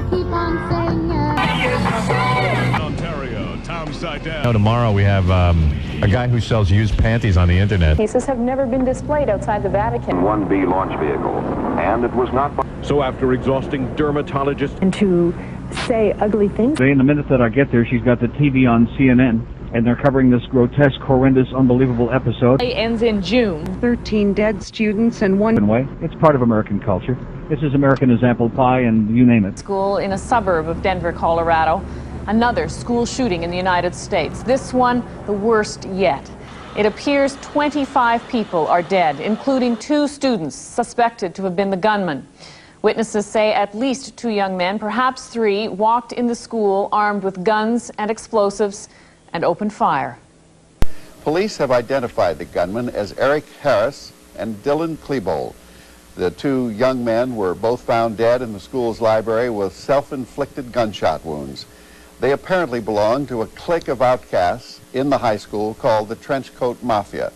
keep on singing. Ontario, Tom Seidel. Tomorrow we have a guy who sells used panties on the internet. Cases have never been displayed outside the Vatican. 1B launch vehicle, and it was not... So after exhausting dermatologists... And to say ugly things. In the minute that I get there, she's got the TV on CNN, and they're covering this grotesque, horrendous, unbelievable episode. It ends in June. 13 dead students and one... Way. It's part of American culture. This is American as apple pie, and you name it. School in a suburb of Denver, Colorado. Another school shooting in the United States. This one, the worst yet. It appears 25 people are dead, including 2 students suspected to have been the gunman. Witnesses say at least 2 young men, perhaps 3, walked in the school armed with guns and explosives and opened fire. Police have identified the gunman as Eric Harris and Dylan Klebold. The 2 young men were both found dead in the school's library with self-inflicted gunshot wounds. They apparently belonged to a clique of outcasts in the high school called the Trenchcoat Mafia.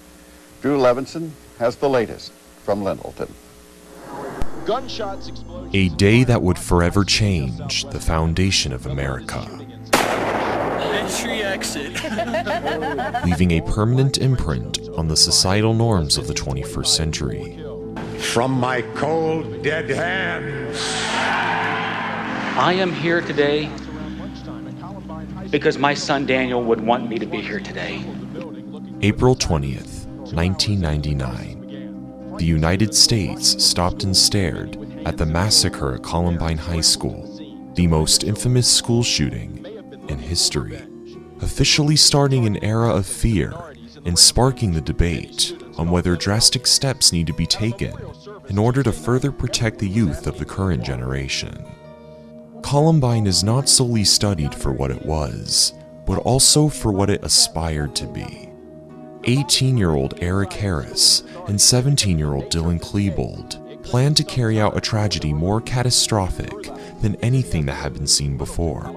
Drew Levinson has the latest from Littleton. Gunshots, explosions. A day that would forever change the foundation of America. Entry exit. Leaving a permanent imprint on the societal norms of the 21st century. From my cold, dead hands. I am here today because my son Daniel would want me to be here today. April 20th, 1999. The United States stopped and stared at the massacre at Columbine High School, the most infamous school shooting in history, officially starting an era of fear and sparking the debate on whether drastic steps need to be taken in order to further protect the youth of the current generation. Columbine is not solely studied for what it was, but also for what it aspired to be. 18-year-old Eric Harris and 17-year-old Dylan Klebold planned to carry out a tragedy more catastrophic than anything that had been seen before,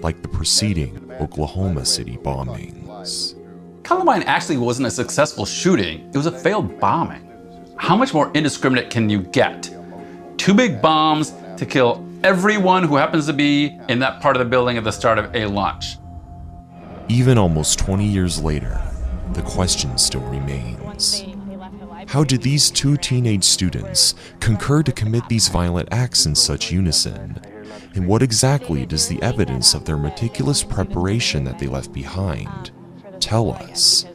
like the preceding Oklahoma City bombings. Columbine actually wasn't a successful shooting, it was a failed bombing. How much more indiscriminate can you get? 2 big bombs to kill everyone who happens to be in that part of the building at the start of a lunch. Even almost 20 years later, the question still remains. How did these 2 teenage students concur to commit these violent acts in such unison? And what exactly does the evidence of their meticulous preparation that they left behind tell us?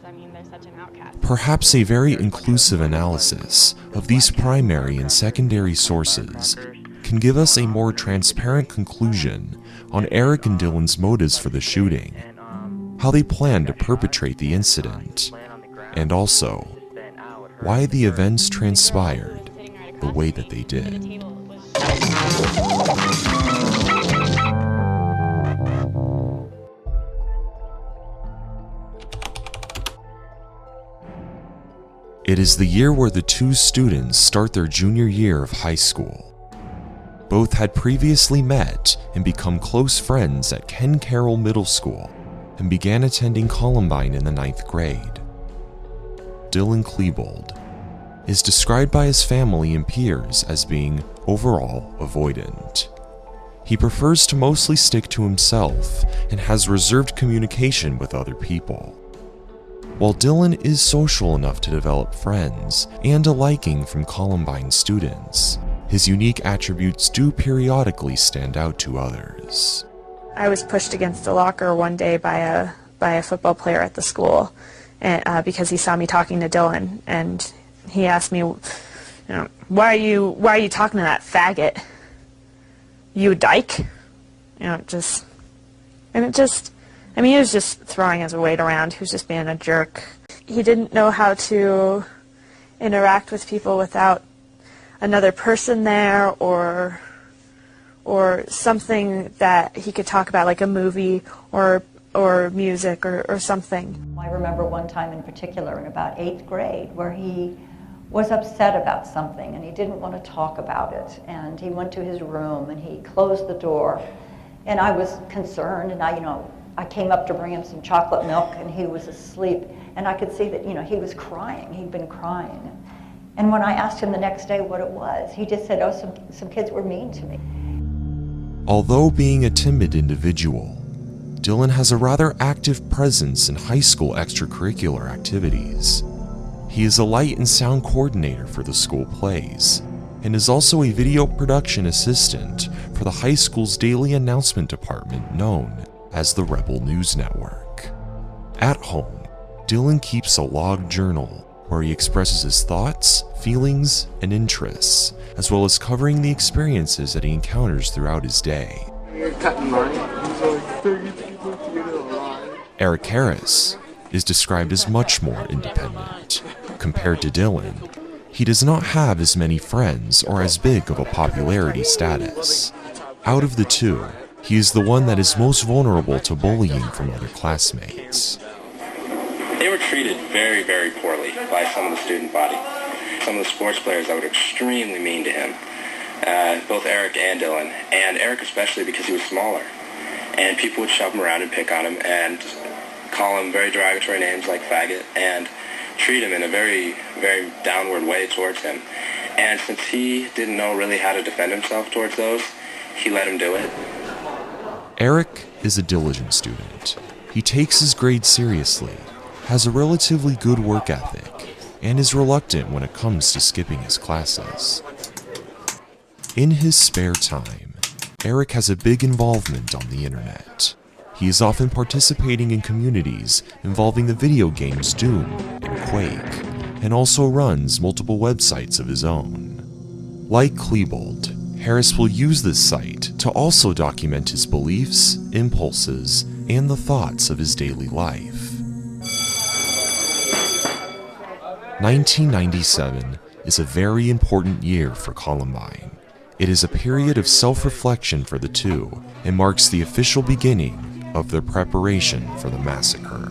Perhaps a very inclusive analysis of these primary and secondary sources can give us a more transparent conclusion on Eric and Dylan's motives for the shooting, how they planned to perpetrate the incident, and also why the events transpired the way that they did. It is the year where the 2 students start their junior year of high school. Both had previously met and become close friends at Ken Carroll Middle School and began attending Columbine in the 9th grade. Dylan Klebold is described by his family and peers as being overall avoidant. He prefers to mostly stick to himself and has reserved communication with other people. While Dylan is social enough to develop friends and a liking from Columbine students, his unique attributes do periodically stand out to others. I was pushed against a locker one day by a football player at the school, and, because he saw me talking to Dylan, and he asked me, why are you talking to that faggot? You dyke? He was just throwing his weight around. He was just being a jerk. He didn't know how to interact with people without another person there or something that he could talk about, like a movie or music or something. I remember one time in particular in about 8th grade where he was upset about something and he didn't want to talk about it, and he went to his room and he closed the door, and I was concerned, and I came up to bring him some chocolate milk, and he was asleep, and I could see that he was crying. He'd been crying, and when I asked him the next day what it was, he just said, "Oh, some kids were mean to me." Although being a timid individual, Dylan has a rather active presence in high school extracurricular activities. He is a light and sound coordinator for the school plays, and is also a video production assistant for the high school's daily announcement department known as the Rebel News Network. At home, Dylan keeps a log journal where he expresses his thoughts, feelings, and interests, as well as covering the experiences that he encounters throughout his day. Eric Harris is described as much more independent. Compared to Dylan, he does not have as many friends or as big of a popularity status. Out of the two, he is the one that is most vulnerable to bullying from other classmates. They were treated very, very poorly by some of the student body. Some of the sports players that were extremely mean to him, both Eric and Dylan, and Eric especially because he was smaller. And people would shove him around and pick on him and call him very derogatory names like faggot and treat him in a very, very downward way towards him. And since he didn't know really how to defend himself towards those, he let him do it. Eric is a diligent student. He takes his grades seriously, has a relatively good work ethic, and is reluctant when it comes to skipping his classes. In his spare time, Eric has a big involvement on the internet. He is often participating in communities involving the video games Doom and Quake, and also runs multiple websites of his own. Like Klebold, Harris will use this site to also document his beliefs, impulses, and the thoughts of his daily life. 1997 is a very important year for Columbine. It is a period of self-reflection for the two and marks the official beginning of their preparation for the massacre.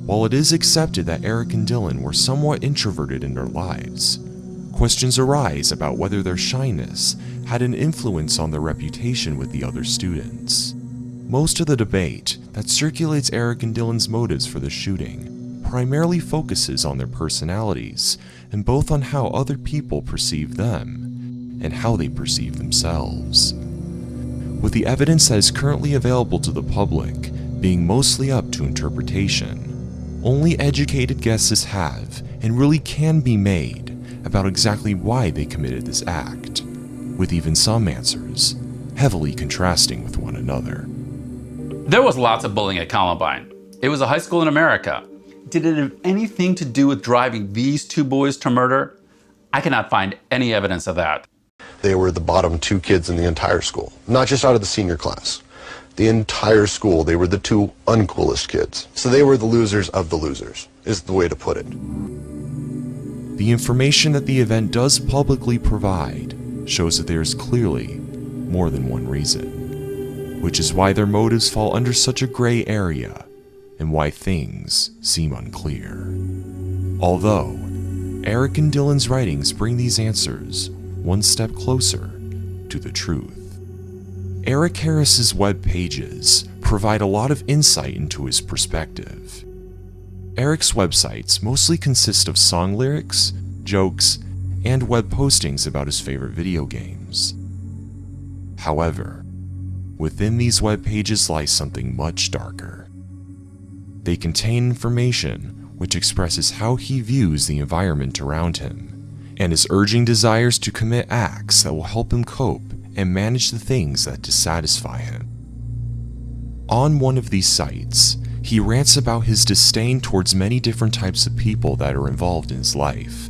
While it is accepted that Eric and Dylan were somewhat introverted in their lives, questions arise about whether their shyness had an influence on their reputation with the other students. Most of the debate that circulates Eric and Dylan's motives for the shooting primarily focuses on their personalities and both on how other people perceive them and how they perceive themselves. With the evidence that is currently available to the public being mostly up to interpretation, only educated guesses have and really can be made about exactly why they committed this act, with even some answers heavily contrasting with one another. There was lots of bullying at Columbine. It was a high school in America. Did it have anything to do with driving these two boys to murder? I cannot find any evidence of that. They were the bottom two kids in the entire school, not just out of the senior class. The entire school, they were the two uncoolest kids. So they were the losers of the losers, is the way to put it. The information that the event does publicly provide shows that there is clearly more than one reason, which is why their motives fall under such a gray area and why things seem unclear. Although, Eric and Dylan's writings bring these answers one step closer to the truth. Eric Harris's web pages provide a lot of insight into his perspective. Eric's websites mostly consist of song lyrics, jokes, and web postings about his favorite video games. However, within these web pages lies something much darker. They contain information which expresses how he views the environment around him, and his urging desires to commit acts that will help him cope and manage the things that dissatisfy him. On one of these sites, he rants about his disdain towards many different types of people that are involved in his life.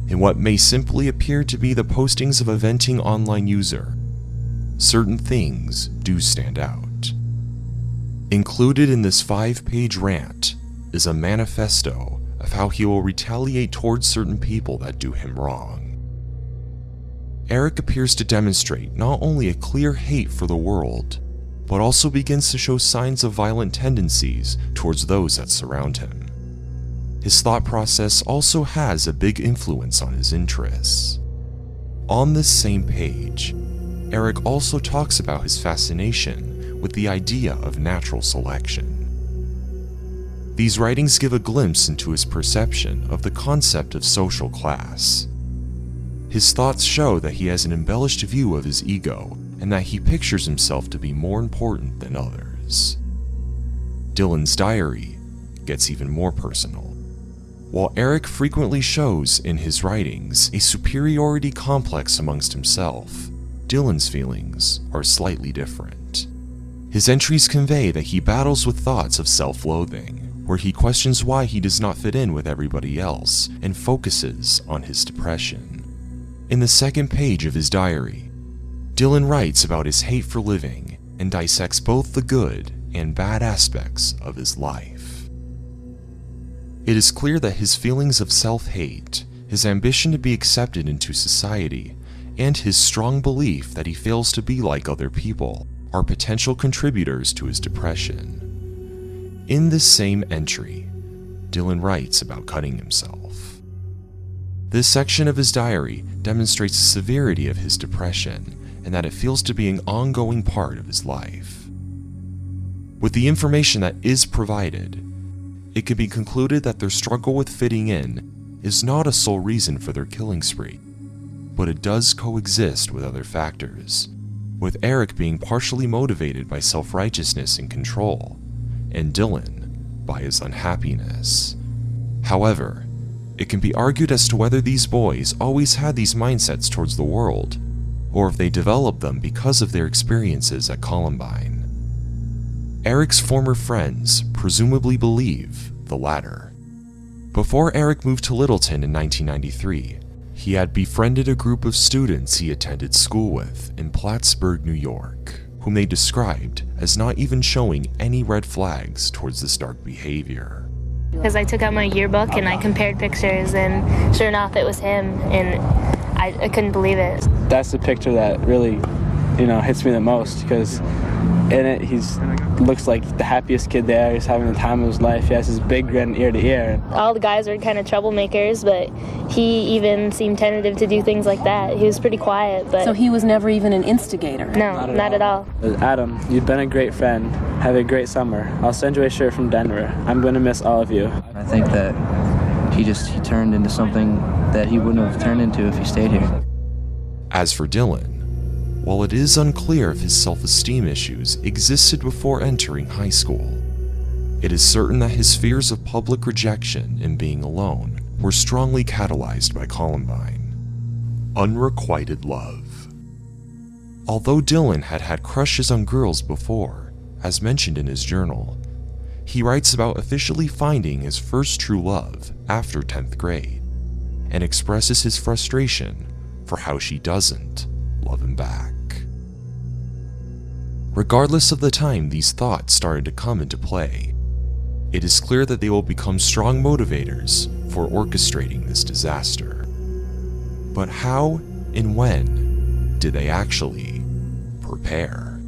In what may simply appear to be the postings of a venting online user, certain things do stand out. Included in this 5-page rant is a manifesto of how he will retaliate towards certain people that do him wrong. Eric appears to demonstrate not only a clear hate for the world, but also begins to show signs of violent tendencies towards those that surround him. His thought process also has a big influence on his interests. On this same page, Eric also talks about his fascination with the idea of natural selection. These writings give a glimpse into his perception of the concept of social class. His thoughts show that he has an embellished view of his ego and that he pictures himself to be more important than others. Dylan's diary gets even more personal. While Eric frequently shows in his writings a superiority complex amongst himself, Dylan's feelings are slightly different. His entries convey that he battles with thoughts of self-loathing, where he questions why he does not fit in with everybody else and focuses on his depression. In the second page of his diary, Dylan writes about his hate for living and dissects both the good and bad aspects of his life. It is clear that his feelings of self-hate, his ambition to be accepted into society, and his strong belief that he fails to be like other people are potential contributors to his depression. In this same entry, Dylan writes about cutting himself. This section of his diary demonstrates the severity of his depression and that it feels to be an ongoing part of his life. With the information that is provided, it can be concluded that their struggle with fitting in is not a sole reason for their killing spree, but it does coexist with other factors, with Eric being partially motivated by self-righteousness and control, and Dylan by his unhappiness. However, it can be argued as to whether these boys always had these mindsets towards the world, or if they developed them because of their experiences at Columbine. Eric's former friends presumably believe the latter. Before Eric moved to Littleton in 1993, he had befriended a group of students he attended school with in Plattsburgh, New York, whom they described as not even showing any red flags towards this dark behavior. Because I took out my yearbook and I compared pictures, and sure enough it was him, and I couldn't believe it. That's the picture that really, hits me the most, because in it he looks like the happiest kid there. He's having the time of his life. He has his big grin ear to ear. All the guys were kind of troublemakers, but he even seemed tentative to do things like that. He was pretty quiet. But so he was never even an instigator? No, not at all. Adam, you've been a great friend. Have a great summer. I'll send you a shirt from Denver. I'm going to miss all of you. I think that he turned into something that he wouldn't have turned into if he stayed here. As for Dylan, while it is unclear if his self-esteem issues existed before entering high school, it is certain that his fears of public rejection and being alone were strongly catalyzed by Columbine. Unrequited love. Although Dylan had had crushes on girls before, as mentioned in his journal, he writes about officially finding his first true love after 10th grade, and expresses his frustration for how she doesn't love him back. Regardless of the time these thoughts started to come into play, it is clear that they will become strong motivators for orchestrating this disaster. But how and when did they actually prepare?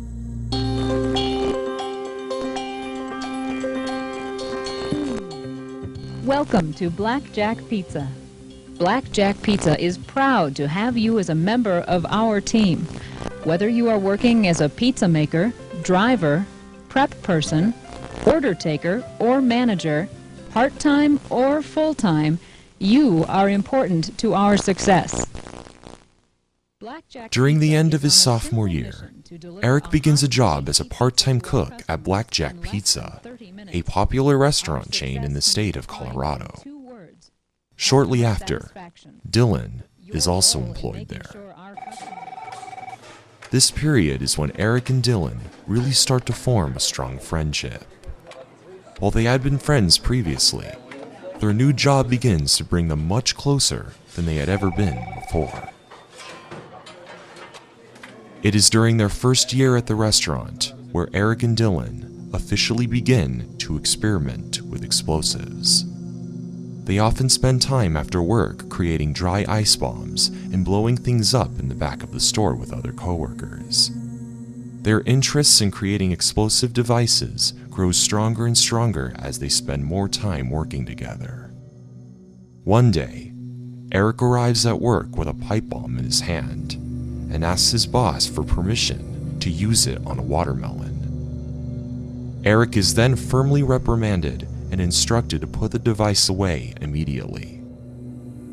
Welcome to Blackjack Pizza. Blackjack Pizza is proud to have you as a member of our team. Whether you are working as a pizza maker, driver, prep person, order taker, or manager, part-time or full-time, you are important to our success. During the end of his sophomore year, Eric begins a job as a part-time cook at Blackjack Pizza, a popular restaurant chain in the state of Colorado. Shortly after, Dylan is also employed there. This period is when Eric and Dylan really start to form a strong friendship. While they had been friends previously, their new job begins to bring them much closer than they had ever been before. It is during their first year at the restaurant where Eric and Dylan officially begin to experiment with explosives. They often spend time after work creating dry ice bombs and blowing things up in the back of the store with other coworkers. Their interests in creating explosive devices grows stronger and stronger as they spend more time working together. One day, Eric arrives at work with a pipe bomb in his hand and asks his boss for permission to use it on a watermelon. Eric is then firmly reprimanded and instructed to put the device away immediately.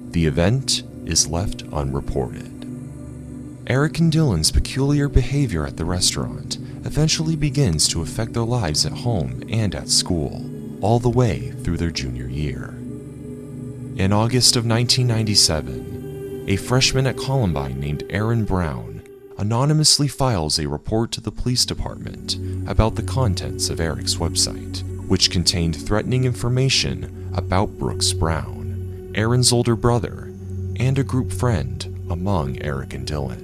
The event is left unreported. Eric and Dylan's peculiar behavior at the restaurant eventually begins to affect their lives at home and at school, all the way through their junior year. In August of 1997, a freshman at Columbine named Aaron Brown anonymously files a report to the police department about the contents of Eric's website, which contained threatening information about Brooks Brown, Aaron's older brother, and a group friend among Eric and Dylan.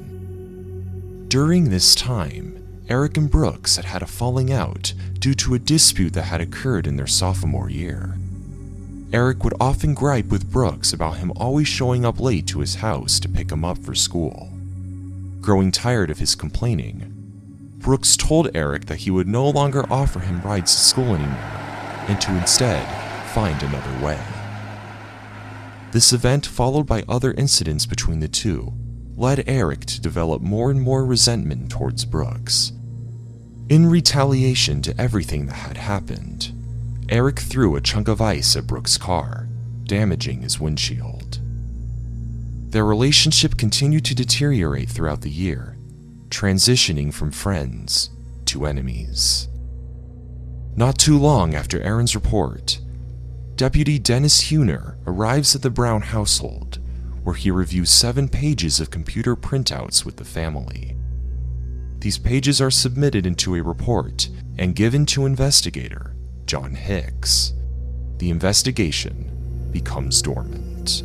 During this time, Eric and Brooks had had a falling out due to a dispute that had occurred in their sophomore year. Eric would often gripe with Brooks about him always showing up late to his house to pick him up for school. Growing tired of his complaining, Brooks told Eric that he would no longer offer him rides to school anymore, and to instead find another way. This event, followed by other incidents between the two, led Eric to develop more and more resentment towards Brooks. In retaliation to everything that had happened, Eric threw a chunk of ice at Brooks' car, damaging his windshield. Their relationship continued to deteriorate throughout the year, transitioning from friends to enemies. Not too long after Aaron's report, Deputy Dennis Huner arrives at the Brown household, where he reviews 7 pages of computer printouts with the family. These pages are submitted into a report and given to investigator John Hicks. The investigation becomes dormant.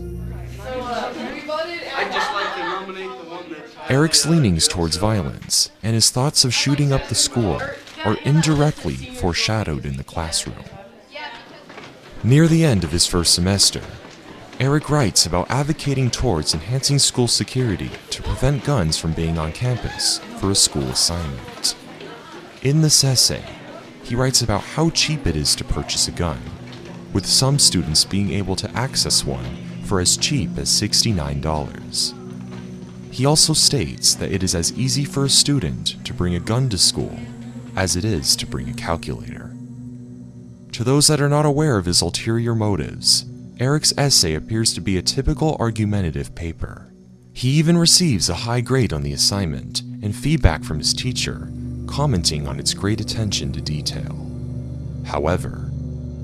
Eric's leanings towards violence and his thoughts of shooting up the school are indirectly foreshadowed in the classroom. Near the end of his first semester, Eric writes about advocating towards enhancing school security to prevent guns from being on campus for a school assignment. In this essay, he writes about how cheap it is to purchase a gun, with some students being able to access one for as cheap as $69. He also states that it is as easy for a student to bring a gun to school as it is to bring a calculator. To those that are not aware of his ulterior motives, Eric's essay appears to be a typical argumentative paper. He even receives a high grade on the assignment and feedback from his teacher, commenting on its great attention to detail. However,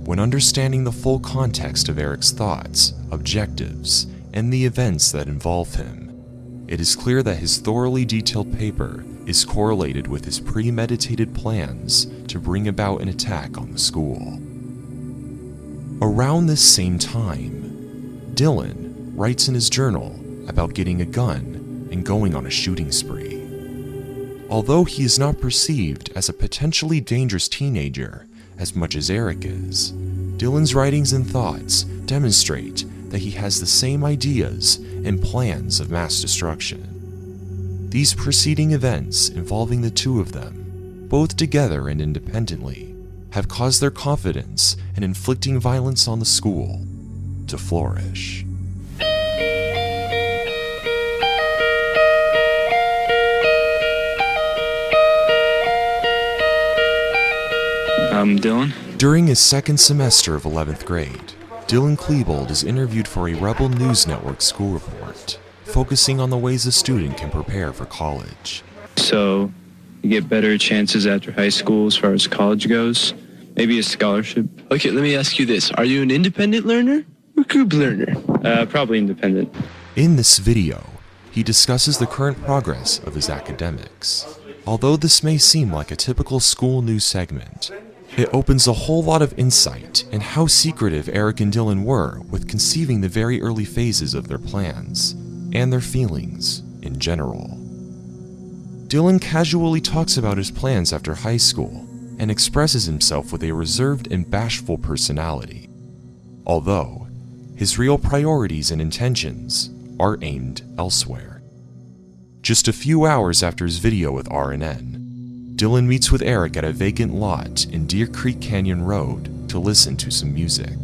when understanding the full context of Eric's thoughts, objectives, and the events that involve him, it is clear that his thoroughly detailed paper is correlated with his premeditated plans to bring about an attack on the school. Around this same time, Dylan writes in his journal about getting a gun and going on a shooting spree. Although he is not perceived as a potentially dangerous teenager as much as Eric is, Dylan's writings and thoughts demonstrate that he has the same ideas and plans of mass destruction. These preceding events involving the two of them, both together and independently, have caused their confidence in inflicting violence on the school to flourish. Dylan? During his second semester of 11th grade, Dylan Klebold is interviewed for a Rebel News Network school report, focusing on the ways a student can prepare for college. So, you get better chances after high school as far as college goes? Maybe a scholarship? Okay, let me ask you this. Are you an independent learner or group learner? Probably independent. In this video, he discusses the current progress of his academics. Although this may seem like a typical school news segment, it opens a whole lot of insight in how secretive Eric and Dylan were with conceiving the very early phases of their plans, and their feelings in general. Dylan casually talks about his plans after high school, and expresses himself with a reserved and bashful personality, although his real priorities and intentions are aimed elsewhere. Just a few hours after his video with RNN, Dylan meets with Eric at a vacant lot in Deer Creek Canyon Road to listen to some music.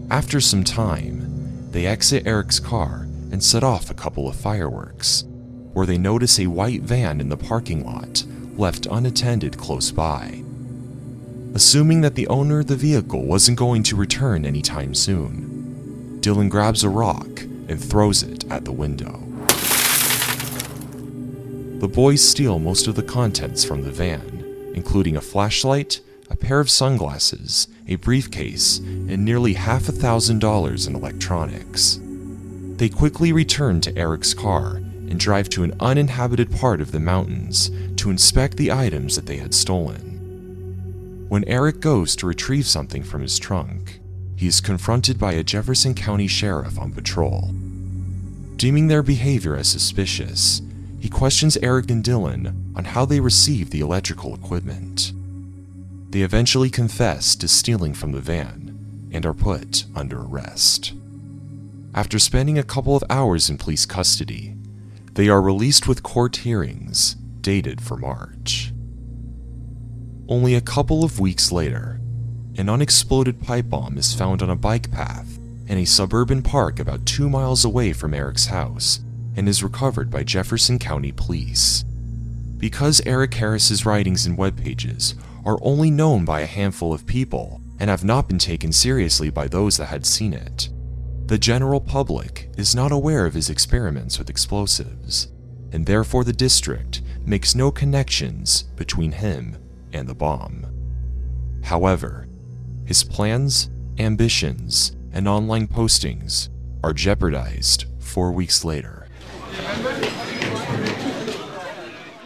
After some time, they exit Eric's car and set off a couple of fireworks, where they notice a white van in the parking lot left unattended close by. Assuming that the owner of the vehicle wasn't going to return anytime soon, Dylan grabs a rock and throws it at the window. The boys steal most of the contents from the van, including a flashlight, a pair of sunglasses, a briefcase, and nearly $5,000 in electronics. They quickly return to Eric's car and drive to an uninhabited part of the mountains to inspect the items that they had stolen. When Eric goes to retrieve something from his trunk, he is confronted by a Jefferson County sheriff on patrol. Deeming their behavior as suspicious, he questions Eric and Dylan on how they received the electrical equipment. They eventually confess to stealing from the van and are put under arrest. After spending a couple of hours in police custody, they are released with court hearings dated for March. Only a couple of weeks later, an unexploded pipe bomb is found on a bike path in a suburban park about 2 miles away from Eric's house and is recovered by Jefferson County Police. Because Eric Harris's writings and web pages are only known by a handful of people and have not been taken seriously by those that had seen it, the general public is not aware of his experiments with explosives, and therefore the district makes no connections between him and the bomb. However, his plans, ambitions, and online postings are jeopardized 4 weeks later.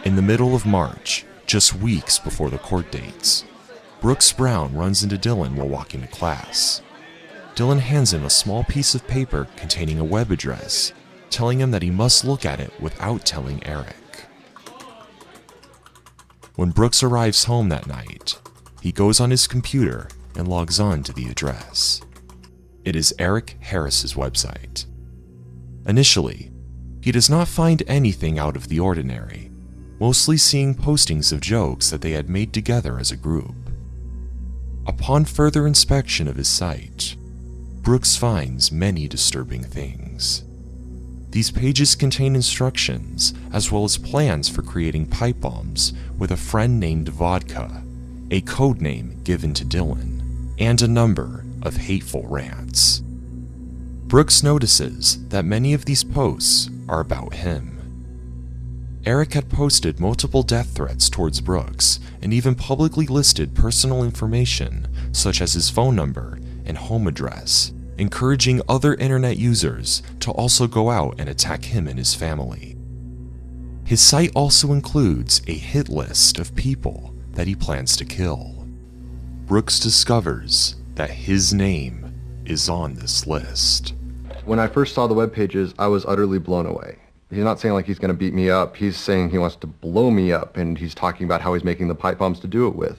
In the middle of March, just weeks before the court dates, Brooks Brown runs into Dylan while walking to class. Dylan hands him a small piece of paper containing a web address, telling him that he must look at it without telling Eric. When Brooks arrives home that night, he goes on his computer and logs on to the address. It is Eric Harris's website. Initially, he does not find anything out of the ordinary, mostly seeing postings of jokes that they had made together as a group. Upon further inspection of his site, Brooks finds many disturbing things. These pages contain instructions as well as plans for creating pipe bombs with a friend named Vodka, a code name given to Dylan, and a number of hateful rants. Brooks notices that many of these posts are about him. Eric had posted multiple death threats towards Brooks and even publicly listed personal information such as his phone number and home address, encouraging other internet users to also go out and attack him and his family. His site also includes a hit list of people that he plans to kill. Brooks discovers that his name is on this list. When I first saw the web pages, I was utterly blown away. He's not saying like he's going to beat me up. He's saying he wants to blow me up, and he's talking about how he's making the pipe bombs to do it with.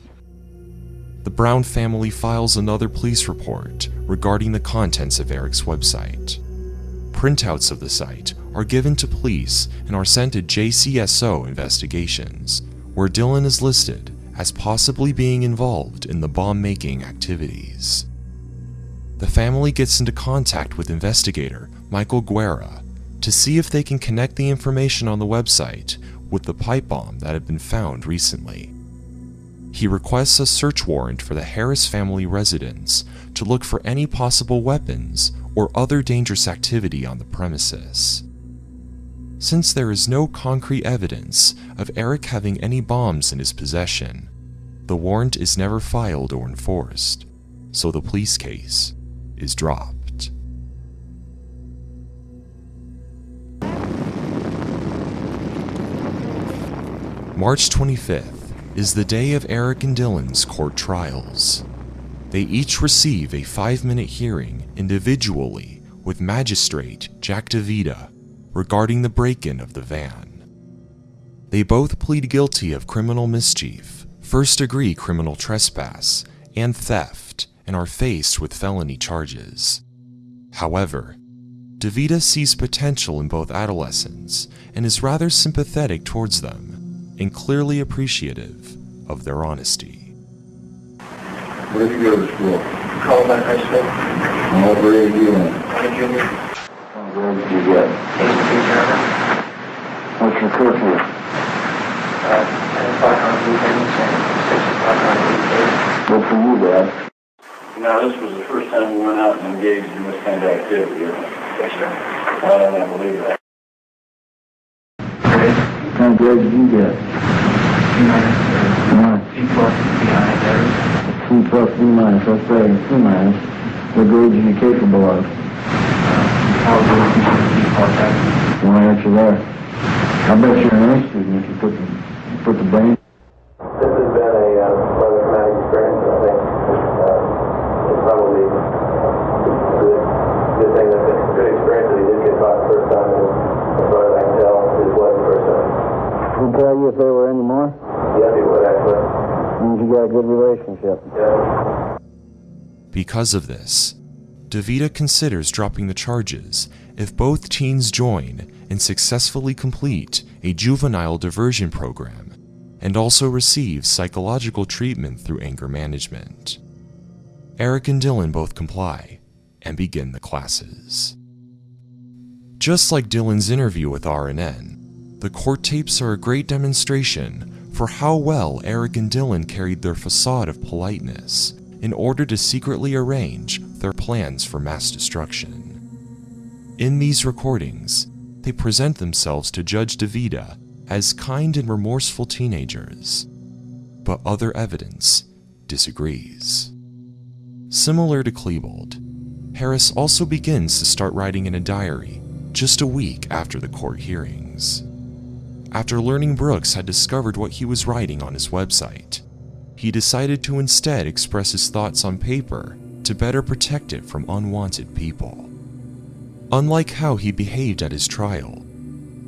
The Brown family files another police report regarding the contents of Eric's website. Printouts of the site are given to police and are sent to JCSO investigations, where Dylan is listed as possibly being involved in the bomb-making activities. The family gets into contact with investigator Michael Guerra to see if they can connect the information on the website with the pipe bomb that had been found recently. He requests a search warrant for the Harris family residence to look for any possible weapons or other dangerous activity on the premises. Since there is no concrete evidence of Eric having any bombs in his possession, the warrant is never filed or enforced, so the police case is dropped. March 25th is the day of Eric and Dylan's court trials. They each receive a 5-minute hearing individually with Magistrate Jack DeVita regarding the break-in of the van. They both plead guilty of criminal mischief, first-degree criminal trespass, and theft, and are faced with felony charges. However, DeVita sees potential in both adolescents and is rather sympathetic towards them, and clearly appreciative of their honesty. Where did you go to school? Columbine High School. And what grade are you in? I'm a junior. What grade did you get? 8th. What's your curfew? 10 o'clock on weekends and 6 o'clock on weekdays. Good for you, Dad. Now, this was the first time we went out and engaged in this kind of activity. Yes, sir. can't believe that. What kind of grade did you get? C plus, B minus, C plus, B minus, let's say C minus. What grade are you capable of? Probably C plus. Why aren't you there? I bet you're an A student if you put the brain. This has been a rather traumatic experience, and I think it's probably a good thing that it's a good experience that he did get caught the first time, and as far as I can tell, it was the first time. Would he tell you if there were any more? Yes, he would, actually. Means you got a good relationship. Yeah. Because of this, DeVita considers dropping the charges if both teens join and successfully complete a juvenile diversion program and also receive psychological treatment through anger management. Eric and Dylan both comply and begin the classes. Just like Dylan's interview with RNN, the court tapes are a great demonstration for how well Eric and Dylan carried their facade of politeness in order to secretly arrange their plans for mass destruction. In these recordings, they present themselves to Judge DeVita as kind and remorseful teenagers, but other evidence disagrees. Similar to Klebold, Harris also begins to start writing in a diary just a week after the court hearings. After learning Brooks had discovered what he was writing on his website, he decided to instead express his thoughts on paper to better protect it from unwanted people. Unlike how he behaved at his trial,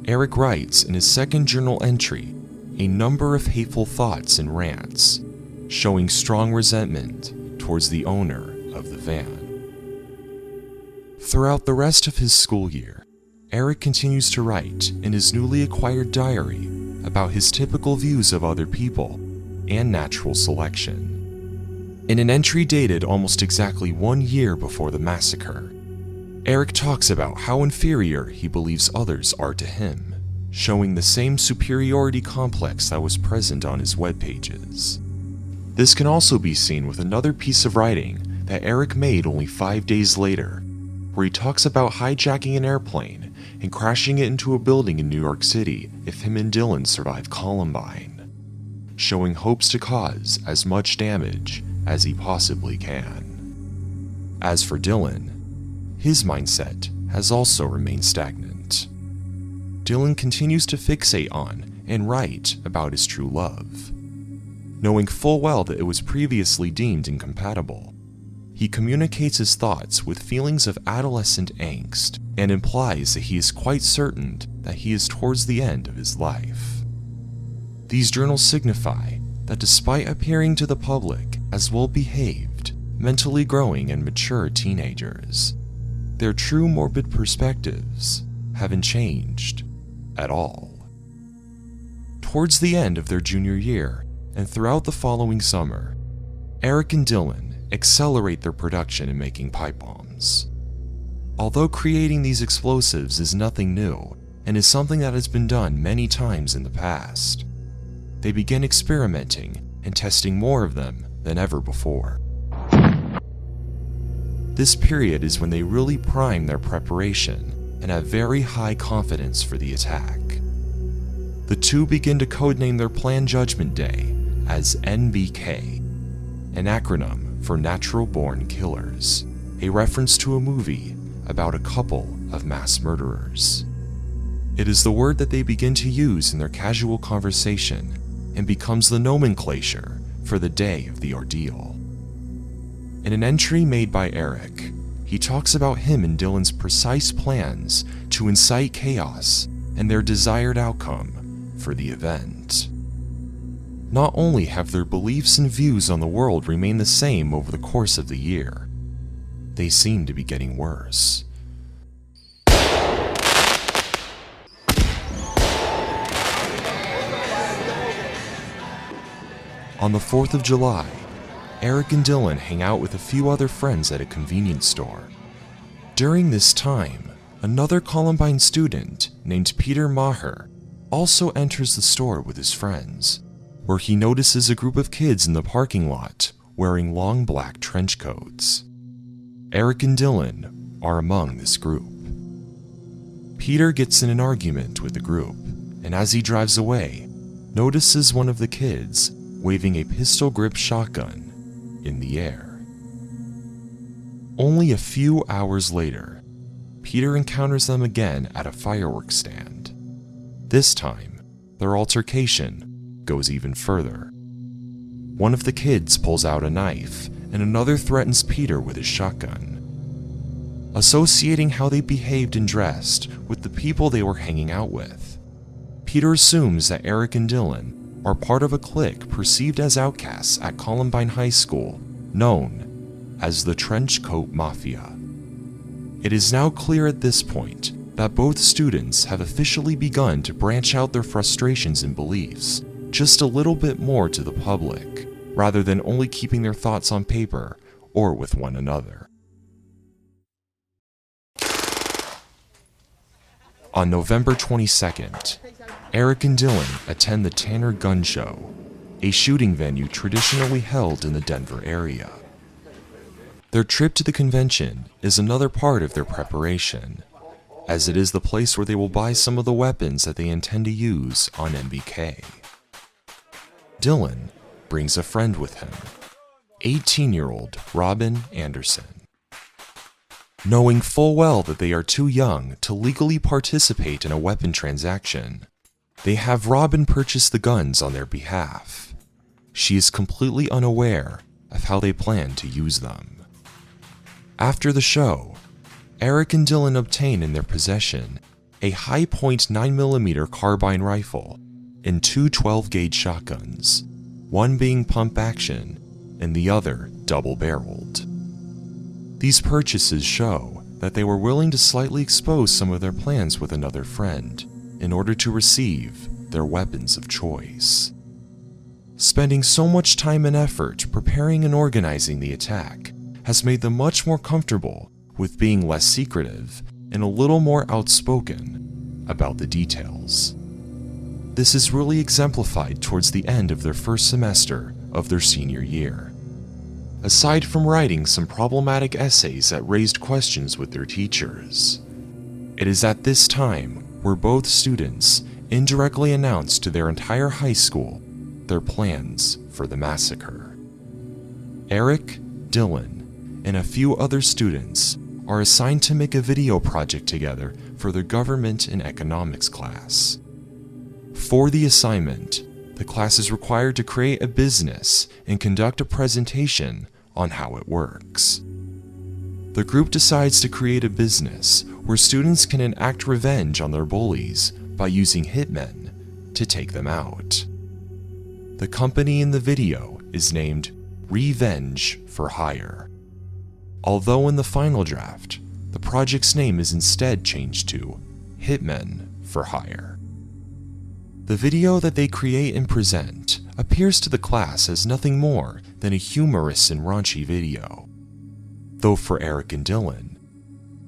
Eric writes in his second journal entry a number of hateful thoughts and rants, showing strong resentment towards the owner of the van. Throughout the rest of his school year, Eric continues to write in his newly acquired diary about his typical views of other people and natural selection. In an entry dated almost exactly 1 year before the massacre, Eric talks about how inferior he believes others are to him, showing the same superiority complex that was present on his web pages. This can also be seen with another piece of writing that Eric made only 5 days later, where he talks about hijacking an airplane and crashing it into a building in New York City if him and Dylan survive Columbine, showing hopes to cause as much damage as he possibly can. As for Dylan, his mindset has also remained stagnant. Dylan continues to fixate on and write about his true love. Knowing full well that it was previously deemed incompatible, he communicates his thoughts with feelings of adolescent angst and implies that he is quite certain that he is towards the end of his life. These journals signify that despite appearing to the public as well-behaved, mentally growing and mature teenagers, their true morbid perspectives haven't changed at all. Towards the end of their junior year and throughout the following summer, Eric and Dylan accelerate their production in making pipe bombs. Although creating these explosives is nothing new and is something that has been done many times in the past, they begin experimenting and testing more of them than ever before. This period is when they really prime their preparation and have very high confidence for the attack. The two begin to codename their planned Judgment Day as NBK, an acronym for Natural Born Killers, a reference to a movie about a couple of mass murderers. It is the word that they begin to use in their casual conversation and becomes the nomenclature for the day of the ordeal. In an entry made by Eric, he talks about him and Dylan's precise plans to incite chaos and their desired outcome for the event. Not only have their beliefs and views on the world remained the same over the course of the year, they seem to be getting worse. On the 4th of July, Eric and Dylan hang out with a few other friends at a convenience store. During this time, another Columbine student named Peter Maher also enters the store with his friends, where he notices a group of kids in the parking lot wearing long black trench coats. Eric and Dylan are among this group. Peter gets in an argument with the group, and as he drives away, notices one of the kids waving a pistol-grip shotgun in the air. Only a few hours later, Peter encounters them again at a fireworks stand. This time, their altercation goes even further. One of the kids pulls out a knife, and another threatens Peter with his shotgun. Associating how they behaved and dressed with the people they were hanging out with, Peter assumes that Eric and Dylan are part of a clique perceived as outcasts at Columbine High School, known as the Trenchcoat Mafia. It is now clear at this point that both students have officially begun to branch out their frustrations and beliefs just a little bit more to the public, rather than only keeping their thoughts on paper or with one another. On November 22nd, Eric and Dylan attend the Tanner Gun Show, a shooting venue traditionally held in the Denver area. Their trip to the convention is another part of their preparation, as it is the place where they will buy some of the weapons that they intend to use on MBK. Dylan brings a friend with him, 18-year-old Robin Anderson. Knowing full well that they are too young to legally participate in a weapon transaction, they have Robin purchase the guns on their behalf. She is completely unaware of how they plan to use them. After the show, Eric and Dylan obtain in their possession a high-point 9mm carbine rifle and two 12-gauge shotguns, one being pump-action and the other double-barreled. These purchases show that they were willing to slightly expose some of their plans with another friend in order to receive their weapons of choice. Spending so much time and effort preparing and organizing the attack has made them much more comfortable with being less secretive and a little more outspoken about the details. This is really exemplified towards the end of their first semester of their senior year. Aside from writing some problematic essays that raised questions with their teachers, it is at this time where both students indirectly announced to their entire high school their plans for the massacre. Eric, Dylan, and a few other students are assigned to make a video project together for their government and economics class. For the assignment, the class is required to create a business and conduct a presentation on how it works. The group decides to create a business where students can enact revenge on their bullies by using hitmen to take them out. The company in the video is named Revenge for Hire, although in the final draft, the project's name is instead changed to Hitmen for Hire. The video that they create and present appears to the class as nothing more than a humorous and raunchy video, though for Eric and Dylan,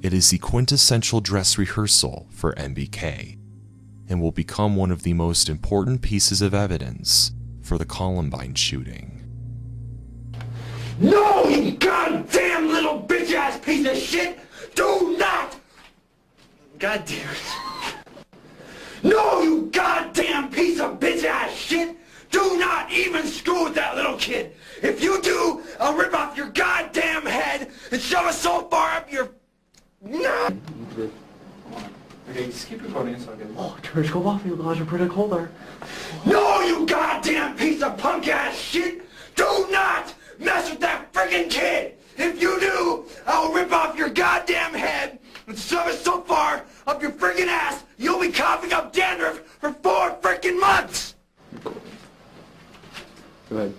it is the quintessential dress rehearsal for MBK and will become one of the most important pieces of evidence for the Columbine shooting. No, you goddamn little bitch-ass piece of shit! Do not! God damn it. No, you goddamn piece of bitch-ass shit! Do not even screw with that little kid! If you do, I'll rip off your goddamn head and shove it so far up your... No! Okay, just keep recording so I can... Oh, turns go off, you guys are pretty cold there. No, you goddamn piece of punk-ass shit! Do not mess with that friggin' kid! If you do, I'll rip off your goddamn head and shove it so far up your friggin' ass, you'll be coughing up dandruff for 4 frickin' months! Go ahead.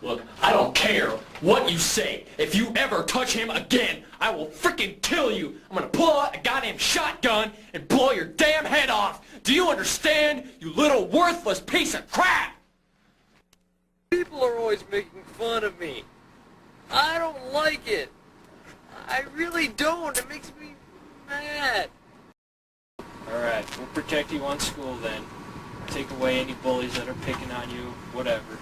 Look, I don't care what you say. If you ever touch him again, I will frickin' kill you. I'm gonna pull out a goddamn shotgun and blow your damn head off. Do you understand, you little worthless piece of crap? People are always making fun of me. I don't like it. I really don't. It makes me mad. Alright, we'll protect you on school then. Take away any bullies that are picking on you, whatever.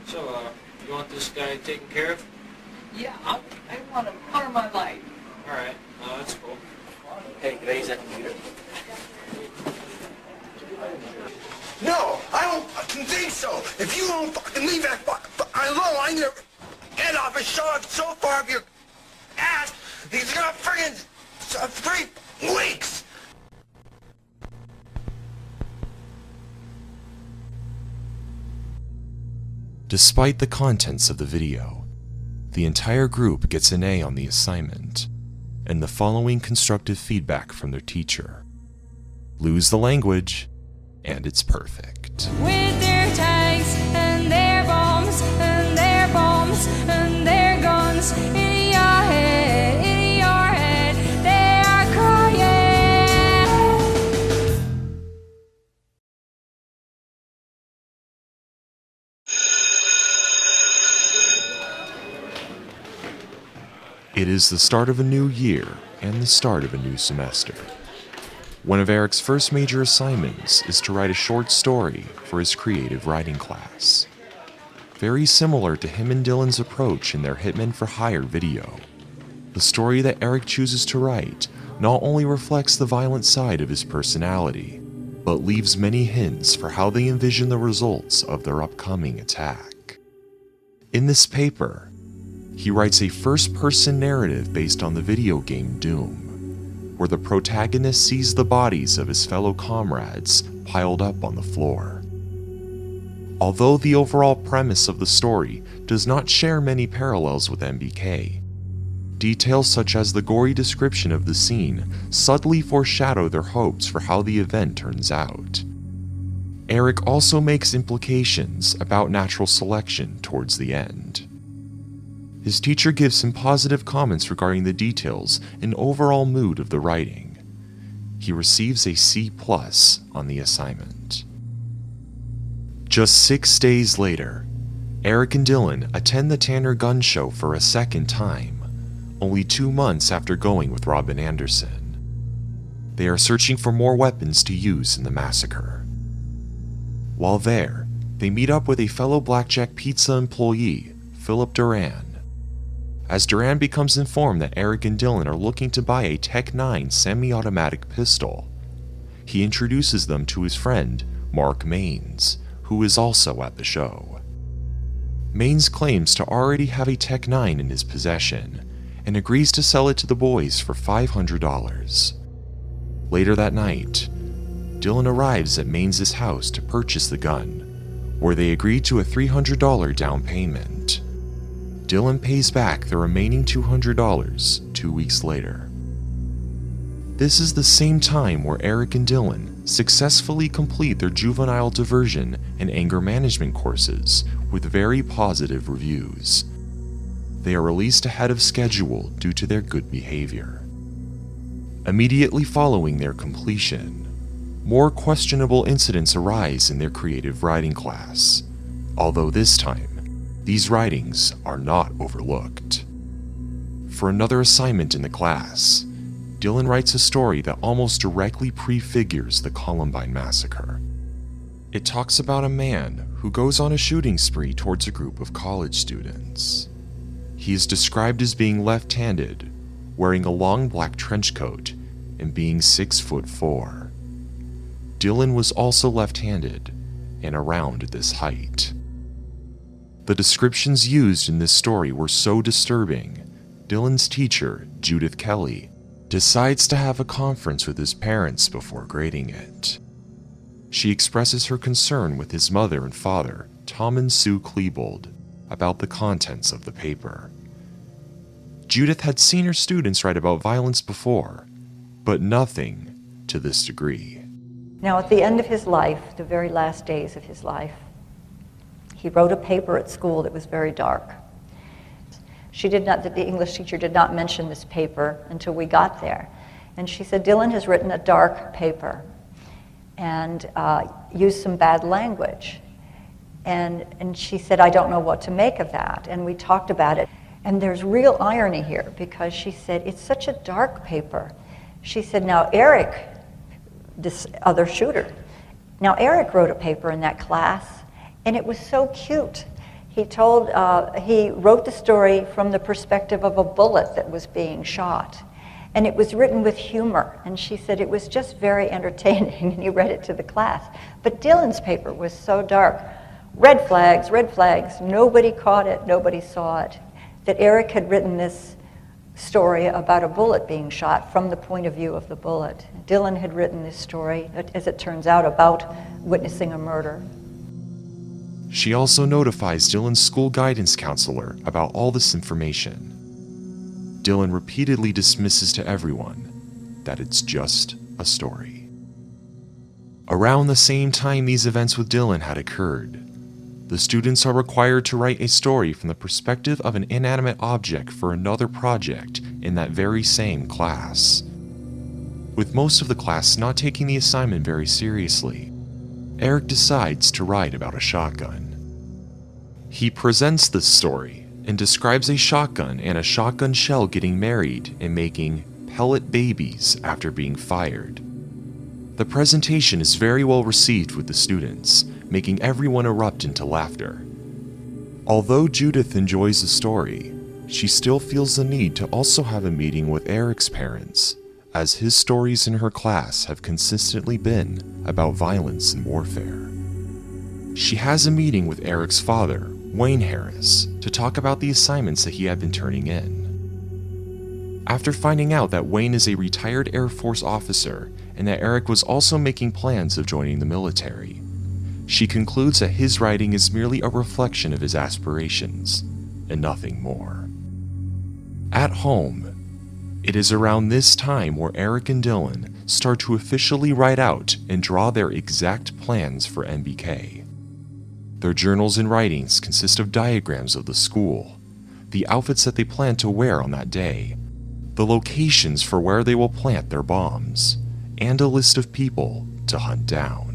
So, you want this guy taken care of? Yeah, I want him under my light. Alright, that's cool. Hey, can I use that computer? No, I don't fucking think so. If you don't fucking leave that alone, I'm gonna head off and shove it so far up your ass, he's gonna friggin' 3 weeks. Despite the contents of the video, the entire group gets an A on the assignment, and the following constructive feedback from their teacher. Lose the language, and it's perfect. With their tanks and their bombs and their bombs and their guns in your head, they are crying. It is the start of a new year and the start of a new semester. One of Eric's first major assignments is to write a short story for his creative writing class. Very similar to him and Dylan's approach in their Hitmen for Hire video, the story that Eric chooses to write not only reflects the violent side of his personality, but leaves many hints for how they envision the results of their upcoming attack. In this paper, he writes a first-person narrative based on the video game Doom, where the protagonist sees the bodies of his fellow comrades piled up on the floor. Although the overall premise of the story does not share many parallels with MBK, details such as the gory description of the scene subtly foreshadow their hopes for how the event turns out. Eric also makes implications about natural selection towards the end. His teacher gives him positive comments regarding the details and overall mood of the writing. He receives a C+ on the assignment. Just 6 days later, Eric and Dylan attend the Tanner Gun Show for a second time, only 2 months after going with Robin Anderson. They are searching for more weapons to use in the massacre. While there, they meet up with a fellow Blackjack Pizza employee, Philip Duran. As Duran becomes informed that Eric and Dylan are looking to buy a Tech-9 semi-automatic pistol, he introduces them to his friend, Mark Maines, who is also at the show. Maines claims to already have a Tech-9 in his possession, and agrees to sell it to the boys for $500. Later that night, Dylan arrives at Maines' house to purchase the gun, where they agree to a $300 down payment. Dylan pays back the remaining $200 2 weeks later. This is the same time where Eric and Dylan successfully complete their juvenile diversion and anger management courses with very positive reviews. They are released ahead of schedule due to their good behavior. Immediately following their completion, more questionable incidents arise in their creative writing class, although this time, these writings are not overlooked. For another assignment in the class, Dylan writes a story that almost directly prefigures the Columbine massacre. It talks about a man who goes on a shooting spree towards a group of college students. He is described as being left-handed, wearing a long black trench coat, and being 6'4". Dylan was also left-handed and around this height. The descriptions used in this story were so disturbing, Dylan's teacher, Judith Kelly, decides to have a conference with his parents before grading it. She expresses her concern with his mother and father, Tom and Sue Klebold, about the contents of the paper. Judith had seen her students write about violence before, but nothing to this degree. Now, at the end of his life, the very last days of his life, he wrote a paper at school that was very dark. The English teacher did not mention this paper until we got there. And she said, Dylan has written a dark paper and used some bad language. And she said, I don't know what to make of that. And we talked about it. And there's real irony here because she said, it's such a dark paper. She said, now Eric, this other shooter, now Eric wrote a paper in that class and it was so cute. He wrote the story from the perspective of a bullet that was being shot. And it was written with humor. And she said it was just very entertaining, and he read it to the class. But Dylan's paper was so dark. Red flags, nobody caught it, nobody saw it. That Eric had written this story about a bullet being shot from the point of view of the bullet. Dylan had written this story, as it turns out, about witnessing a murder. She also notifies Dylan's school guidance counselor about all this information. Dylan repeatedly dismisses to everyone that it's just a story. Around the same time these events with Dylan had occurred, the students are required to write a story from the perspective of an inanimate object for another project in that very same class. With most of the class not taking the assignment very seriously, Eric decides to write about a shotgun. He presents this story and describes a shotgun and a shotgun shell getting married and making pellet babies after being fired. The presentation is very well received with the students, making everyone erupt into laughter. Although Judith enjoys the story, she still feels the need to also have a meeting with Eric's parents, as his stories in her class have consistently been about violence and warfare. She has a meeting with Eric's father, Wayne Harris, to talk about the assignments that he had been turning in. After finding out that Wayne is a retired Air Force officer and that Eric was also making plans of joining the military, she concludes that his writing is merely a reflection of his aspirations and nothing more. At home, it is around this time where Eric and Dylan start to officially write out and draw their exact plans for MBK. Their journals and writings consist of diagrams of the school, the outfits that they plan to wear on that day, the locations for where they will plant their bombs, and a list of people to hunt down.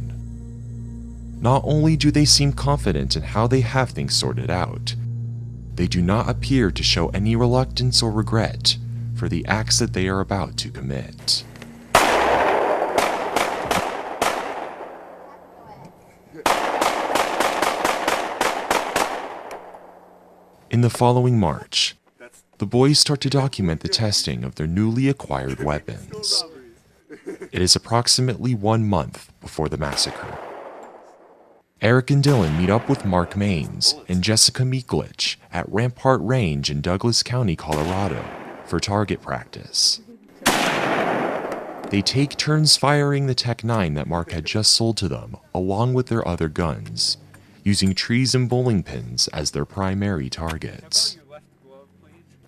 Not only do they seem confident in how they have things sorted out, they do not appear to show any reluctance or regret for the acts that they are about to commit. In the following March, the boys start to document the testing of their newly acquired weapons. It is approximately 1 month before the massacre. Eric and Dylan meet up with Mark Maines and Jessica Miklich at Rampart Range in Douglas County, Colorado, for target practice. They take turns firing the Tech-9 that Mark had just sold to them, along with their other guns, using trees and bowling pins as their primary targets.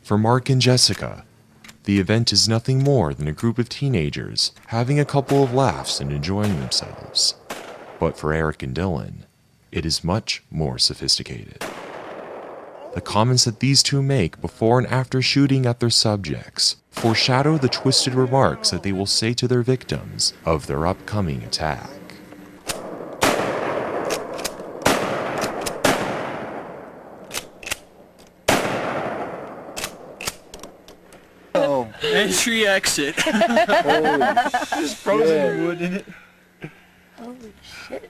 For Mark and Jessica, the event is nothing more than a group of teenagers having a couple of laughs and enjoying themselves. But for Eric and Dylan, it is much more sophisticated. The comments that these two make before and after shooting at their subjects foreshadow the twisted remarks that they will say to their victims of their upcoming attack. Entry exit. Just frozen wood in it. Holy shit.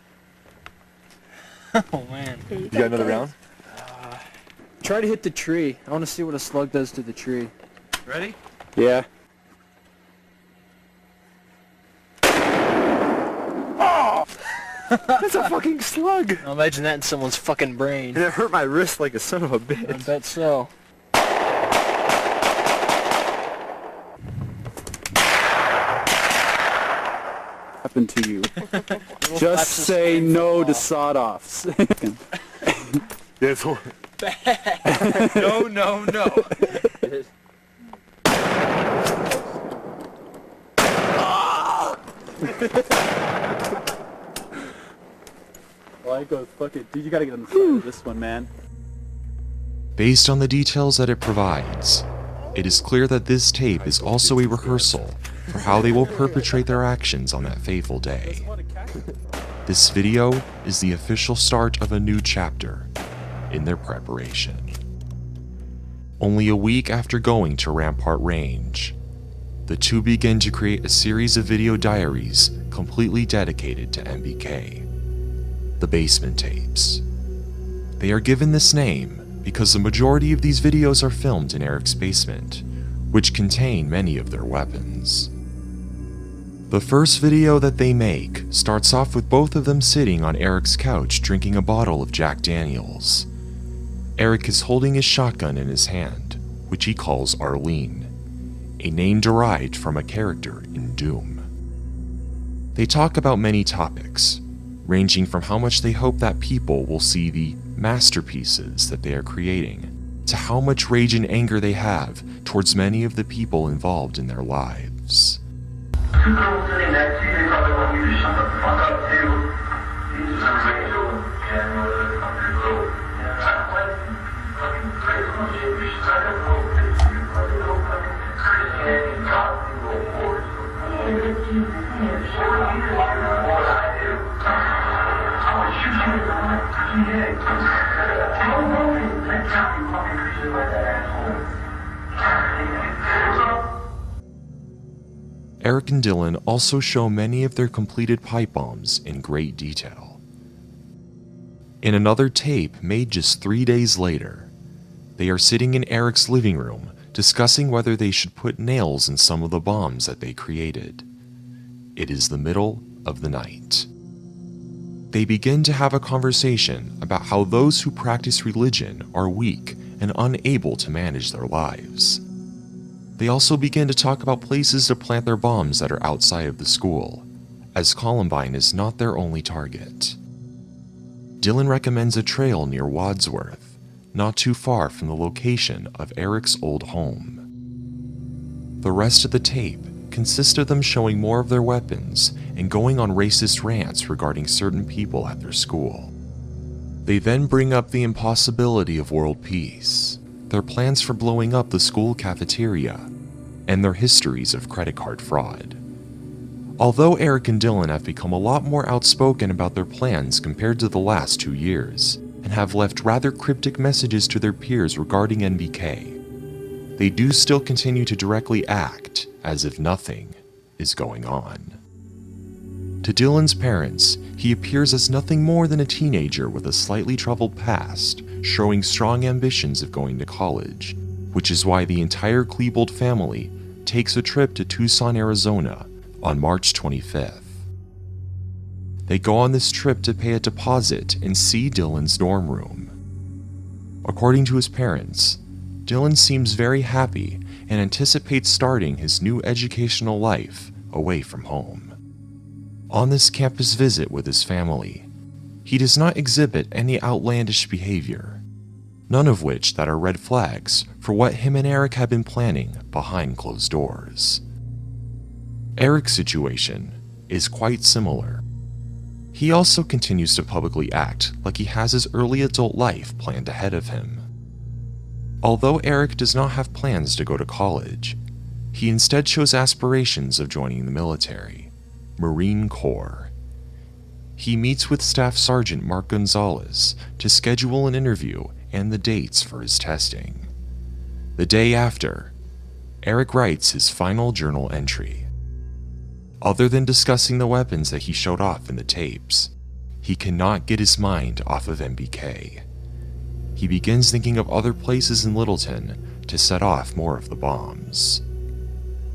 Oh man. You got another round? Try to hit the tree. I want to see what a slug does to the tree. Ready? Yeah. Oh! That's a fucking slug! I'll imagine that in someone's fucking brain. And it hurt my wrist like a son of a bitch. I bet so. Happened to you. Just say no to sawed-offs. Yes. No. Well, I go, fuck it. Dude, you gotta get on the side of this one, man. Based on the details that it provides, it is clear that this tape is also a rehearsal for how they will perpetrate their actions on that fateful day. This video is the official start of a new chapter in their preparation. Only a week after going to Rampart Range, the two begin to create a series of video diaries completely dedicated to MBK, the basement tapes. They are given this name because the majority of these videos are filmed in Eric's basement, which contain many of their weapons. The first video that they make starts off with both of them sitting on Eric's couch drinking a bottle of Jack Daniels. Eric is holding his shotgun in his hand, which he calls Arlene, a name derived from a character in Doom. They talk about many topics, ranging from how much they hope that people will see the masterpieces that they are creating, to how much rage and anger they have towards many of the people involved in their lives. Two girls sitting next to you, they probably want you to shut the fuck up too. You just crazy. Eric and Dylan also show many of their completed pipe bombs in great detail. In another tape made just 3 days later, they are sitting in Eric's living room discussing whether they should put nails in some of the bombs that they created. It is the middle of the night. They begin to have a conversation about how those who practice religion are weak and unable to manage their lives. They also begin to talk about places to plant their bombs that are outside of the school, as Columbine is not their only target. Dylan recommends a trail near Wadsworth, not too far from the location of Eric's old home. The rest of the tape consists of them showing more of their weapons and going on racist rants regarding certain people at their school. They then bring up the impossibility of world peace, their plans for blowing up the school cafeteria, and their histories of credit card fraud. Although Eric and Dylan have become a lot more outspoken about their plans compared to the last 2 years, and have left rather cryptic messages to their peers regarding NBK, they do still continue to directly act as if nothing is going on. To Dylan's parents, he appears as nothing more than a teenager with a slightly troubled past, showing strong ambitions of going to college, which is why the entire Klebold family takes a trip to Tucson, Arizona on March 25th. They go on this trip to pay a deposit and see Dylan's dorm room. According to his parents, Dylan seems very happy and anticipates starting his new educational life away from home. On this campus visit with his family, he does not exhibit any outlandish behavior, none of which that are red flags for what him and Eric have been planning behind closed doors. Eric's situation is quite similar. He also continues to publicly act like he has his early adult life planned ahead of him. Although Eric does not have plans to go to college, he instead shows aspirations of joining the military, Marine Corps. He meets with Staff Sergeant Mark Gonzalez to schedule an interview and the dates for his testing. The day after, Eric writes his final journal entry. Other than discussing the weapons that he showed off in the tapes, he cannot get his mind off of MBK. He begins thinking of other places in Littleton to set off more of the bombs.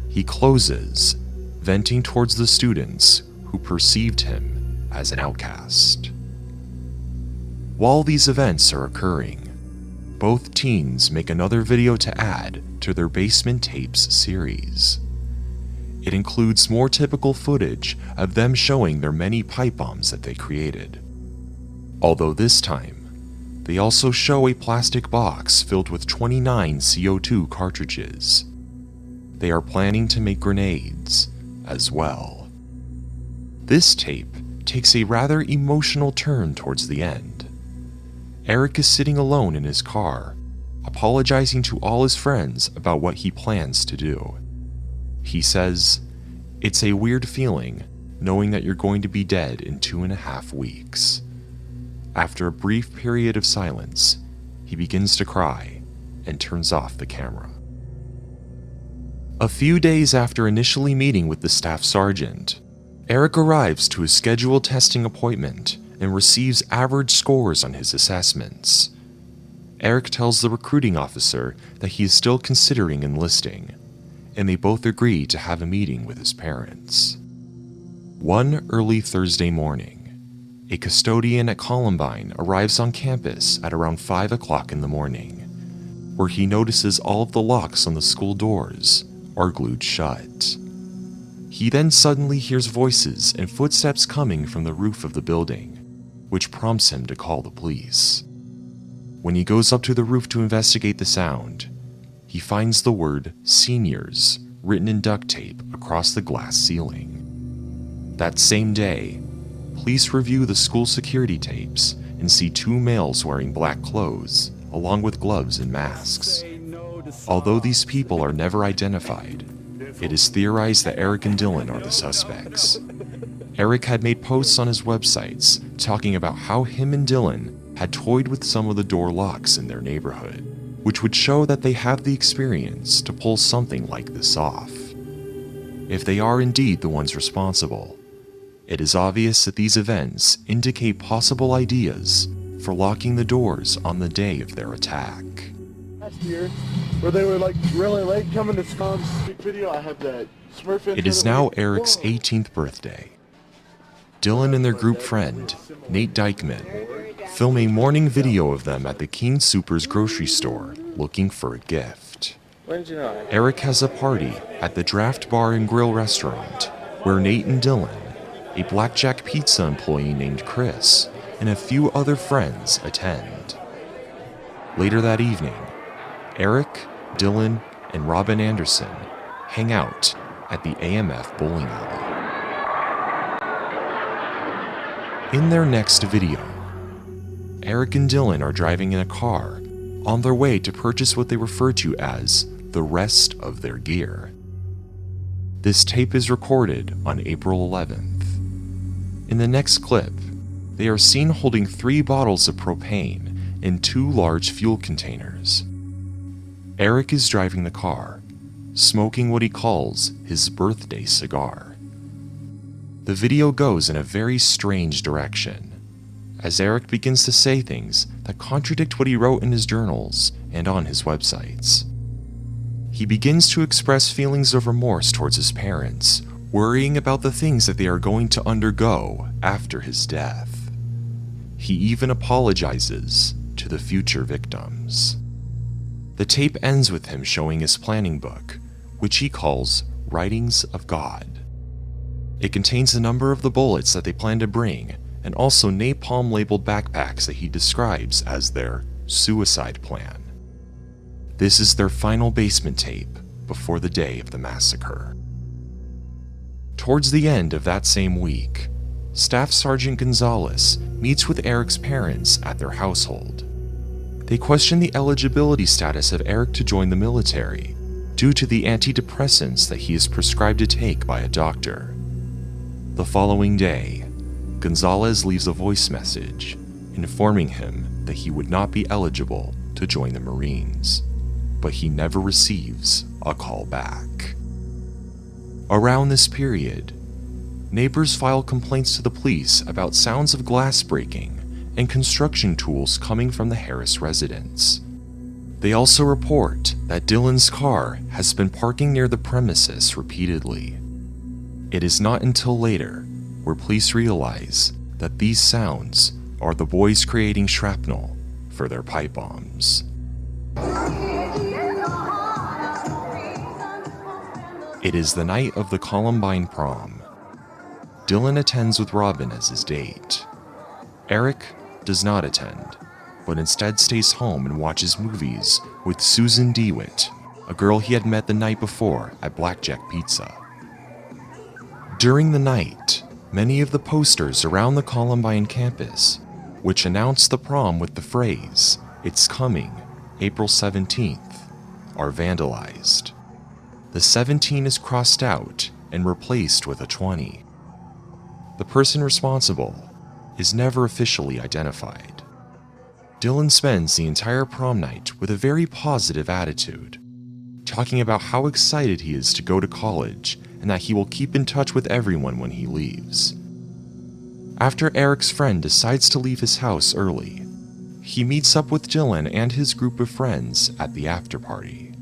He closes, venting towards the students who perceived him as an outcast. While these events are occurring, both teens make another video to add to their Basement Tapes series. It includes more typical footage of them showing their many pipe bombs that they created. Although this time, they also show a plastic box filled with 29 CO2 cartridges. They are planning to make grenades as well. This tape takes a rather emotional turn towards the end. Eric is sitting alone in his car, apologizing to all his friends about what he plans to do. He says, "It's a weird feeling knowing that you're going to be dead in 2.5 weeks. After a brief period of silence, he begins to cry and turns off the camera. A few days after initially meeting with the staff sergeant, Eric arrives to his scheduled testing appointment and receives average scores on his assessments. Eric tells the recruiting officer that he is still considering enlisting, and they both agree to have a meeting with his parents. One early Thursday morning, a custodian at Columbine arrives on campus at around 5 o'clock in the morning, where he notices all of the locks on the school doors are glued shut. He then suddenly hears voices and footsteps coming from the roof of the building, which prompts him to call the police. When he goes up to the roof to investigate the sound, he finds the word seniors written in duct tape across the glass ceiling. That same day, police review the school security tapes and see 2 males wearing black clothes, along with gloves and masks. Although these people are never identified, it is theorized that Eric and Dylan are the suspects. Eric had made posts on his websites talking about how him and Dylan had toyed with some of the door locks in their neighborhood, which would show that they have the experience to pull something like this off. If they are indeed the ones responsible, it is obvious that these events indicate possible ideas for locking the doors on the day of their attack. Last year, where they were like really late coming to Scott's video, I have that Smurf. It is now Eric's 18th birthday. Dylan and their group friend, Nate Dykeman, film a morning video of them at the King Soopers grocery store looking for a gift. When did you know? Eric has a party at the Draft Bar and Grill restaurant where Nate and Dylan, a Blackjack Pizza employee named Chris, and a few other friends attend. Later that evening, Eric, Dylan, and Robin Anderson hang out at the AMF bowling alley. In their next video, Eric and Dylan are driving in a car on their way to purchase what they refer to as the rest of their gear. This tape is recorded on April 11th. In the next clip, they are seen holding 3 bottles of propane in 2 large fuel containers. Eric is driving the car, smoking what he calls his birthday cigar. The video goes in a very strange direction, as Eric begins to say things that contradict what he wrote in his journals and on his websites. He begins to express feelings of remorse towards his parents, worrying about the things that they are going to undergo after his death. He even apologizes to the future victims. The tape ends with him showing his planning book, which he calls Writings of God. It contains a number of the bullets that they plan to bring, and also napalm-labeled backpacks that he describes as their suicide plan. This is their final basement tape before the day of the massacre. Towards the end of that same week, Staff Sergeant Gonzalez meets with Eric's parents at their household. They question the eligibility status of Eric to join the military due to the antidepressants that he is prescribed to take by a doctor. The following day, Gonzalez leaves a voice message informing him that he would not be eligible to join the Marines, but he never receives a call back. Around this period, neighbors file complaints to the police about sounds of glass breaking and construction tools coming from the Harris residence. They also report that Dylan's car has been parking near the premises repeatedly. It is not until later where police realize that these sounds are the boys creating shrapnel for their pipe bombs. It is the night of the Columbine prom. Dylan attends with Robin as his date. Eric does not attend, but instead stays home and watches movies with Susan DeWitt, a girl he had met the night before at Blackjack Pizza. During the night, many of the posters around the Columbine campus, which announced the prom with the phrase, "It's coming, April 17th, are vandalized. The 17 is crossed out and replaced with a 20. The person responsible is never officially identified. Dylan spends the entire prom night with a very positive attitude, talking about how excited he is to go to college and that he will keep in touch with everyone when he leaves. After Eric's friend decides to leave his house early, he meets up with Dylan and his group of friends at the after party.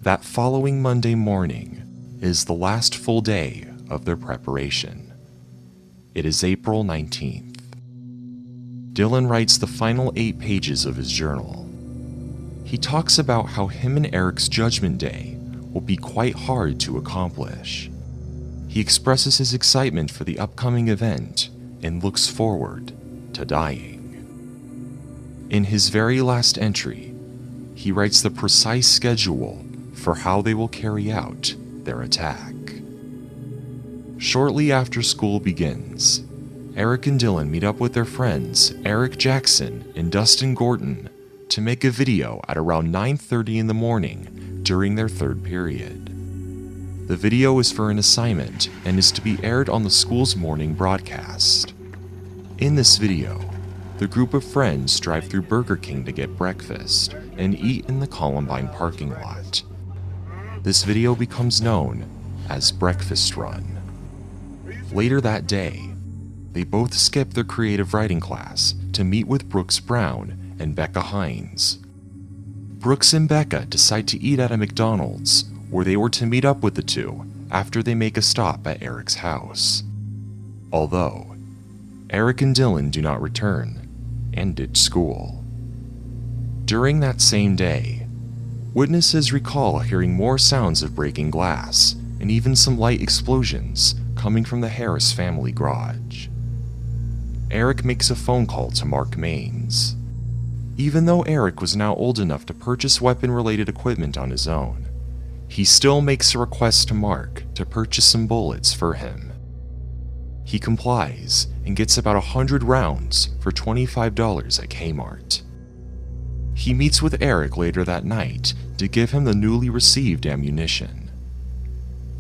That following Monday morning is the last full day of their preparation. It is April 19th. Dylan writes the final 8 pages of his journal. He talks about how him and Eric's Judgment Day will be quite hard to accomplish. He expresses his excitement for the upcoming event and looks forward to dying. In his very last entry, he writes the precise schedule for how they will carry out their attack. Shortly after school begins, Eric and Dylan meet up with their friends Eric Jackson and Dustin Gorton to make a video at around 9:30 in the morning during their 3rd period. The video is for an assignment and is to be aired on the school's morning broadcast. In this video, the group of friends drive through Burger King to get breakfast and eat in the Columbine parking lot. This video becomes known as Breakfast Run. Later that day, they both skip their creative writing class to meet with Brooks Brown and Becca Hines. Brooks and Becca decide to eat at a McDonald's where they were to meet up with the two after they make a stop at Eric's house. Although, Eric and Dylan do not return and ditch school. During that same day, witnesses recall hearing more sounds of breaking glass and even some light explosions coming from the Harris family garage. Eric makes a phone call to Mark Maines. Even though Eric was now old enough to purchase weapon-related equipment on his own, he still makes a request to Mark to purchase some bullets for him. He complies and gets about 100 rounds for $25 at Kmart. He meets with Eric later that night to give him the newly received ammunition.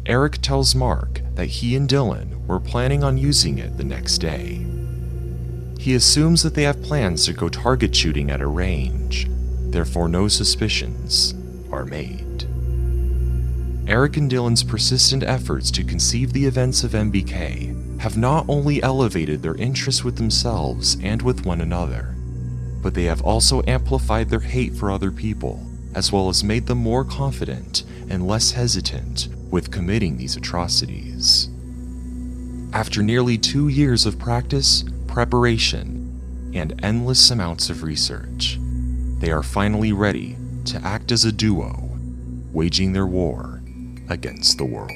Eric tells Mark that he and Dylan were planning on using it the next day. He assumes that they have plans to go target shooting at a range, therefore no suspicions are made. Eric and Dylan's persistent efforts to conceive the events of MBK have not only elevated their interest with themselves and with one another, but they have also amplified their hate for other people, as well as made them more confident and less hesitant with committing these atrocities. After nearly 2 years of practice, preparation, and endless amounts of research, they are finally ready to act as a duo, waging their war against the world.